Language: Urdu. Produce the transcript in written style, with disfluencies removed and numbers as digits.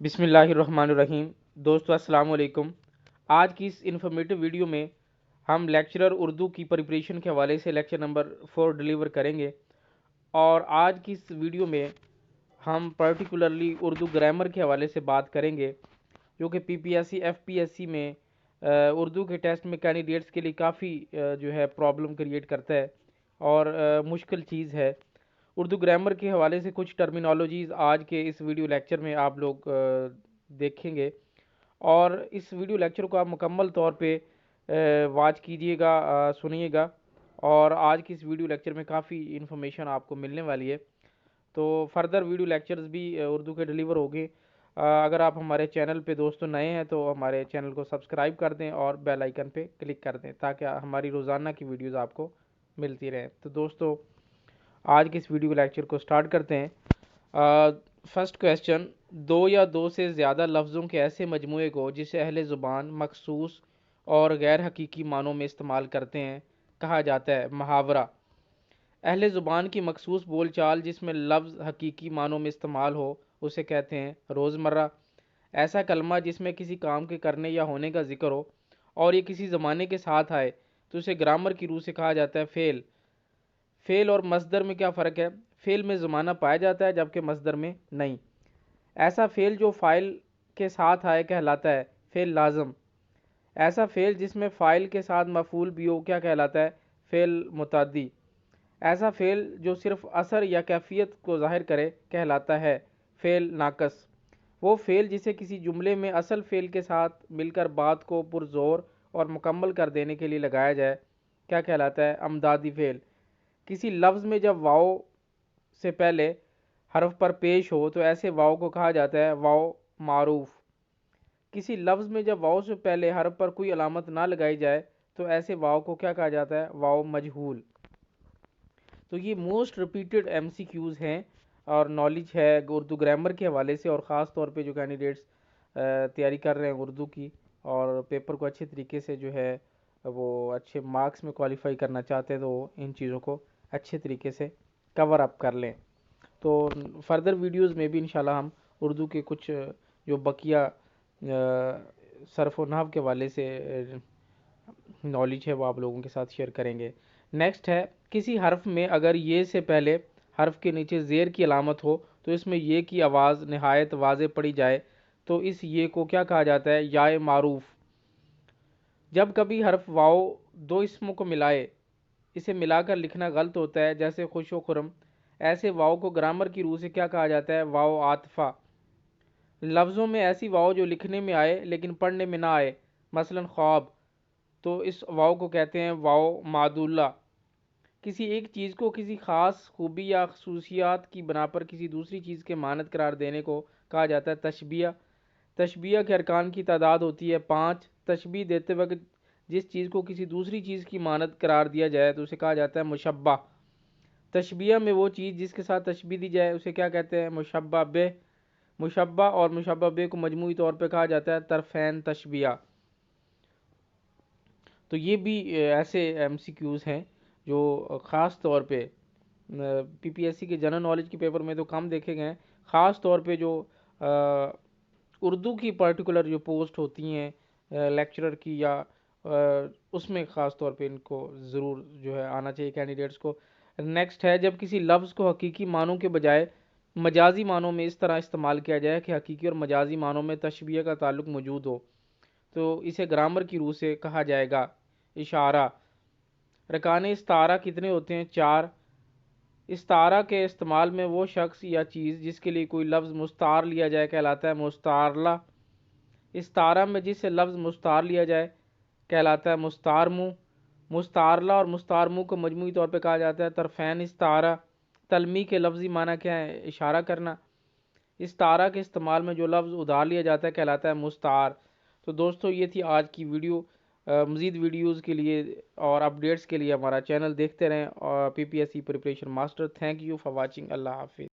بسم اللہ الرحمن الرحیم۔ دوستو السلام علیکم۔ آج کی اس انفارمیٹیو ویڈیو میں ہم لیکچرر اردو کی پریپریشن کے حوالے سے لیکچر نمبر 4 ڈیلیور کریں گے، اور آج کی اس ویڈیو میں ہم پرٹیکولرلی اردو گرامر کے حوالے سے بات کریں گے، جو کہ P P S C F P S C میں اردو کے ٹیسٹ میں کینڈیڈیٹس کے لیے کافی جو ہے پرابلم کریٹ کرتا ہے اور مشکل چیز ہے۔ اردو گرامر کے حوالے سے کچھ ٹرمینالوجیز آج کے اس ویڈیو لیکچر میں آپ لوگ دیکھیں گے، اور اس ویڈیو لیکچر کو آپ مکمل طور پہ واچ کیجئے گا، سنیے گا، اور آج کی اس ویڈیو لیکچر میں کافی انفارمیشن آپ کو ملنے والی ہے۔ تو فردر ویڈیو لیکچرز بھی اردو کے ڈیلیور ہوگے۔ اگر آپ ہمارے چینل پہ دوستوں نئے ہیں تو ہمارے چینل کو سبسکرائب کر دیں اور بیل آئیکن پہ کلک کر دیں تاکہ ہماری روزانہ کی ویڈیوز آپ کو ملتی رہیں۔ تو دوستو آج کے اس ویڈیو لیکچر کو سٹارٹ کرتے ہیں۔ فرسٹ کویسچن، دو یا دو سے زیادہ لفظوں کے ایسے مجموعے کو جسے اہل زبان مخصوص اور غیر حقیقی معنوں میں استعمال کرتے ہیں کہا جاتا ہے محاورہ۔ اہل زبان کی مخصوص بول چال جس میں لفظ حقیقی معنوں میں استعمال ہو اسے کہتے ہیں روزمرہ۔ ایسا کلمہ جس میں کسی کام کے کرنے یا ہونے کا ذکر ہو اور یہ کسی زمانے کے ساتھ آئے تو اسے گرامر کی روح سے کہا جاتا ہے فعل۔ فعل اور مصدر میں کیا فرق ہے؟ فعل میں زمانہ پایا جاتا ہے جبکہ مصدر میں نہیں۔ ایسا فعل جو فاعل کے ساتھ آئے کہلاتا ہے فعل لازم۔ ایسا فعل جس میں فاعل کے ساتھ مفعول بھی ہو کیا کہلاتا ہے؟ فعل متعدی۔ ایسا فعل جو صرف اثر یا کیفیت کو ظاہر کرے کہلاتا ہے فعل ناقص۔ وہ فعل جسے کسی جملے میں اصل فعل کے ساتھ مل کر بات کو پرزور اور مکمل کر دینے کے لیے لگایا جائے کیا کہلاتا ہے؟ امدادی فعل۔ کسی لفظ میں جب واو سے پہلے حرف پر پیش ہو تو ایسے واو کو کہا جاتا ہے واو معروف۔ کسی لفظ میں جب واو سے پہلے حرف پر کوئی علامت نہ لگائی جائے تو ایسے واو کو کیا کہا جاتا ہے؟ واو مجہول۔ تو یہ most repeated M C Qs ہیں اور نالج ہے اردو گرامر کے حوالے سے، اور خاص طور پہ جو کینڈیڈیٹس تیاری کر رہے ہیں اردو کی اور پیپر کو اچھے طریقے سے جو ہے وہ اچھے مارکس میں کوالیفائی کرنا چاہتے ہیں تو ان چیزوں کو اچھے طریقے سے کور اپ کر لیں۔ تو فردر ویڈیوز میں بھی انشاءاللہ ہم اردو کے کچھ جو بقیہ صرف و نحو کے حوالے سے نالج ہے وہ آپ لوگوں کے ساتھ شیئر کریں گے۔ نیکسٹ ہے، کسی حرف میں اگر یہ سے پہلے حرف کے نیچے زیر کی علامت ہو تو اس میں یہ کی آواز نہایت واضح پڑی جائے تو اس یہ کو کیا کہا جاتا ہے؟ یائے معروف۔ جب کبھی حرف واو دو اسموں کو ملائے اسے ملا کر لکھنا غلط ہوتا ہے، جیسے خوش و خرم، ایسے واو کو گرامر کی روح سے کیا کہا جاتا ہے؟ واو عاطفہ۔ لفظوں میں ایسی واو جو لکھنے میں آئے لیکن پڑھنے میں نہ آئے، مثلا خواب، تو اس واو کو کہتے ہیں واو معدولہ۔ کسی ایک چیز کو کسی خاص خوبی یا خصوصیات کی بنا پر کسی دوسری چیز کے مانند قرار دینے کو کہا جاتا ہے تشبیہ۔ تشبیہ کے ارکان کی تعداد ہوتی ہے 5۔ تشبیہ دیتے وقت جس چیز کو کسی دوسری چیز کی مانند قرار دیا جائے تو اسے کہا جاتا ہے مشبہ۔ تشبیہ میں وہ چیز جس کے ساتھ تشبیہ دی جائے اسے کیا کہتے ہیں؟ مشبہ بہ۔ مشبہ اور مشبہ بہ کو مجموعی طور پہ کہا جاتا ہے طرفین تشبیہ۔ تو یہ بھی ایسے ایم سی کیوز ہیں جو خاص طور پہ پی پی ایس سی کے جنرل نالج کے پیپر میں تو کم دیکھے گئے ہیں، خاص طور پہ جو اردو کی پرٹیکولر جو پوسٹ ہوتی ہیں لیکچرر کی یا اس میں خاص طور پہ ان کو ضرور جو ہے آنا چاہیے کینڈیڈیٹس کو۔ نیکسٹ ہے، جب کسی لفظ کو حقیقی معنوں کے بجائے مجازی معنوں میں اس طرح استعمال کیا جائے کہ حقیقی اور مجازی معنوں میں تشبیہ کا تعلق موجود ہو تو اسے گرامر کی روح سے کہا جائے گا اشارہ۔ رکان استعارہ کتنے ہوتے ہیں؟ 4۔ استعارہ کے استعمال میں وہ شخص یا چیز جس کے لیے کوئی لفظ مستعار لیا جائے کہلاتا ہے مستعارلہ۔ استعارہ میں جس سے لفظ مستعار لیا جائے کہلاتا ہے مستعارمو۔ مستعارلہ اور مستعارمو کو مجموعی طور پہ کہا جاتا ہے طرفین استعارہ۔ تلمی کے لفظی معنی کیا ہے؟ اشارہ کرنا۔ استعارہ کے استعمال میں جو لفظ ادھار لیا جاتا ہے کہلاتا ہے مستعار۔ تو دوستو یہ تھی آج کی ویڈیو۔ مزید ویڈیوز کے لیے اور اپڈیٹس کے لیے ہمارا چینل دیکھتے رہیں، اور P P S C preparation master. Thank you for watching. اللہ حافظ۔